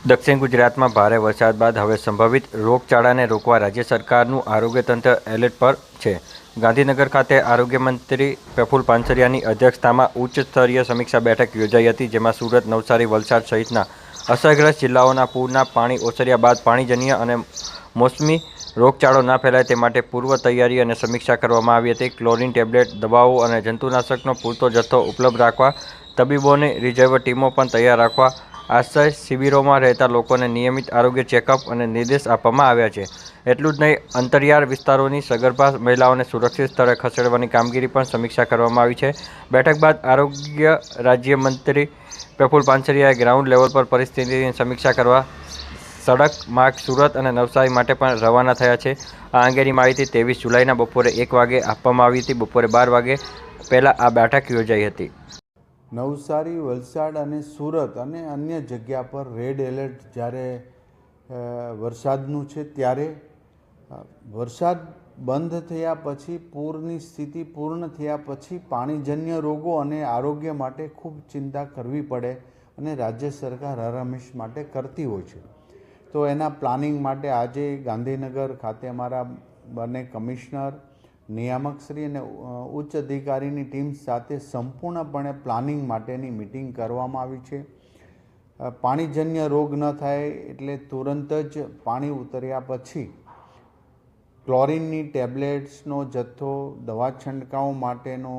દક્ષિણ ગુજરાતમાં ભારે વરસાદ બાદ હવે સંભવિત રોગચાળાને રોકવા રાજ્ય સરકારનું આરોગ્ય તંત્ર એલર્ટ પર છે. ગાંધીનગર ખાતે આરોગ્ય મંત્રી પ્રફુલ પાનસરિયાની અધ્યક્ષતામાં ઉચ્ચ સ્તરીય સમીક્ષા બેઠક યોજાઈ હતી, જેમાં સુરત, નવસારી, વલસાડ સહિતના અસરગ્રસ્ત જિલ્લાઓના પૂરના પાણી ઓસર્યા બાદ પાણીજન્ય અને મોસમી રોગચાળો ના ફેલાય તે માટે પૂર્વ તૈયારી અને સમીક્ષા કરવામાં આવી હતી. ક્લોરીન ટેબ્લેટ, દવાઓ અને જંતુનાશકનો પૂરતો જથ્થો ઉપલબ્ધ રાખવા, તબીબોની રિઝર્વ ટીમો પણ તૈયાર રાખવા, આશ્રય શિબિરોમાં રહેતા લોકોને નિયમિત આરોગ્ય ચેકઅપ અને નિર્દેશ આપવામાં આવ્યા છે. એટલું જ નહીં, અંતરિયાળ વિસ્તારોની સગર્ભા મહિલાઓને સુરક્ષિત સ્થળે ખસેડવાની કામગીરી પણ સમીક્ષા કરવામાં આવી છે. બેઠક બાદ આરોગ્ય રાજ્યમંત્રી પ્રફુલ પાનસરિયાએ ગ્રાઉન્ડ લેવલ પર પરિસ્થિતિની સમીક્ષા કરવા સડક માર્ગ સુરત અને નવસારી માટે પણ રવાના થયા છે. આ અંગેની માહિતી 23 જુલાઈના બપોરે 1 વાગે આપવામાં આવી હતી. બપોરે 12 વાગે પહેલા આ બેઠક યોજાઈ હતી. નવસારી, વલસાડ અને સુરત અને અન્ય જગ્યા પર રેડ એલર્ટ જ્યારે વરસાદનું છે, ત્યારે વરસાદ બંધ થયા પછી પૂરની સ્થિતિ પૂર્ણ થયા પછી પાણીજન્ય રોગો અને આરોગ્ય માટે ખૂબ ચિંતા કરવી પડે અને રાજ્ય સરકાર હરહંમેશ માટે કરતી હોય છે. તો એના પ્લાનિંગ માટે આજે ગાંધીનગર ખાતે અમારા બંને કમિશનર, નિયામકશ્રી અને ઉચ્ચ અધિકારીની ટીમ સાથે સંપૂર્ણપણે પ્લાનિંગ માટેની મિટિંગ કરવામાં આવી છે. પાણીજન્ય રોગ ન થાય એટલે તુરંત જ પાણી ઉતર્યા પછી ક્લોરીનની ટેબ્લેટ્સનો જથ્થો, દવા છંટકાવ માટેનો,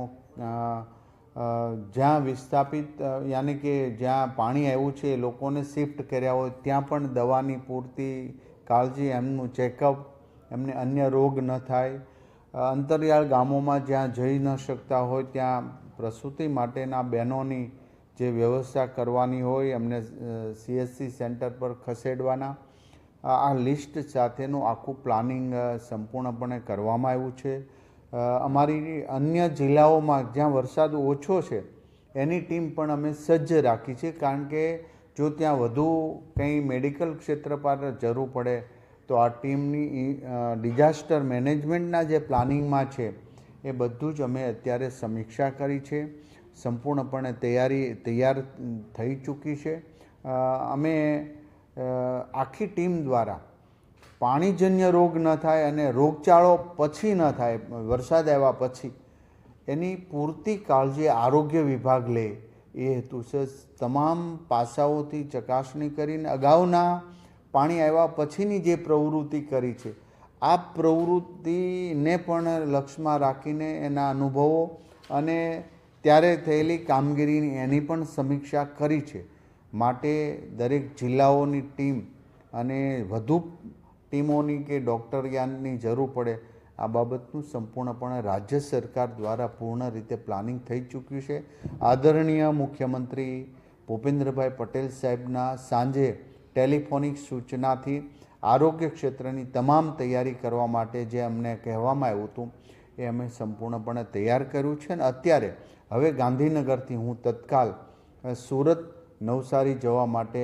જ્યાં વિસ્થાપિત યાની કે જ્યાં પાણી આવ્યું છે એ લોકોને શિફ્ટ કર્યા હોય ત્યાં પણ દવાની પૂરતી કાળજી, એમનું ચેકઅપ, એમને અન્ય રોગ ન થાય. અંતરિયાળ ગામોમાં જ્યાં જઈ ન શકતા હોય ત્યાં પ્રસૂતિ માટેના બહેનોની જે વ્યવસ્થા કરવાની હોય એમને CHC સેન્ટર પર ખસેડવાના. આ લિસ્ટ સાથેનું આખું પ્લાનિંગ સંપૂર્ણપણે કરવામાં આવ્યું છે. અમારી અન્ય જિલ્લાઓમાં જ્યાં વરસાદ ઓછો છે એની ટીમ પણ અમે સજ્જ રાખી છે, કારણ કે જો ત્યાં વધુ કંઈ મેડિકલ ક્ષેત્ર પર જરૂર પડે તો આ ટીમની ડિઝાસ્ટર મેનેજમેન્ટના જે પ્લાનિંગમાં છે એ બધું જ અમે અત્યારે સમીક્ષા કરી છે. સંપૂર્ણપણે તૈયાર થઈ ચૂકી છે. અમે આખી ટીમ દ્વારા પાણીજન્ય રોગ ન થાય અને રોગચાળો પછી ન થાય, વરસાદ આવ્યા પછી એની પૂરતી કાળજી આરોગ્ય વિભાગ લે એ હેતુસર તમામ પાસાઓથી ચકાસણી કરીને અગાઉના પાણી આવ્યા પછીની જે પ્રવૃત્તિ કરી છે આ પ્રવૃત્તિને પણ લક્ષ્યમાં રાખીને એના અનુભવો અને ત્યારે થયેલી કામગીરીની એની પણ સમીક્ષા કરી છે. માટે દરેક જિલ્લાઓની ટીમ અને વધુ ટીમોની કે ડૉક્ટરિયાની જરૂર પડે આ બાબતનું સંપૂર્ણપણે રાજ્ય સરકાર દ્વારા પૂર્ણ રીતે પ્લાનિંગ થઈ ચૂક્યું છે. આદરણીય મુખ્યમંત્રી ભૂપેન્દ્રભાઈ પટેલ સાહેબના સાંજે ટેલિફોનિક સૂચનાથી આરોગ્ય ક્ષેત્રની તમામ તૈયારી કરવા માટે જે અમને કહેવામાં આવ્યું હતું એ અમે સંપૂર્ણપણે તૈયાર કર્યું છે. અને અત્યારે હવે ગાંધીનગરથી હું તત્કાલ સુરત, નવસારી જવા માટે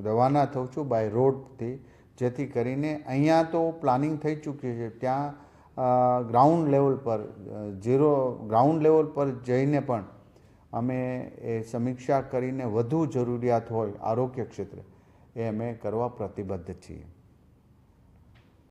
રવાના થઉં છું બાય રોડથી, જેથી કરીને અહીંયા તો પ્લાનિંગ થઈ ચૂક્યું છે. ત્યાં ગ્રાઉન્ડ લેવલ પર જઈને પણ અમે એ સમીક્ષા કરીને વધુ જરૂરિયાત હોય આરોગ્ય ક્ષેત્રે એ અમે કરવા પ્રતિબદ્ધ છીએ.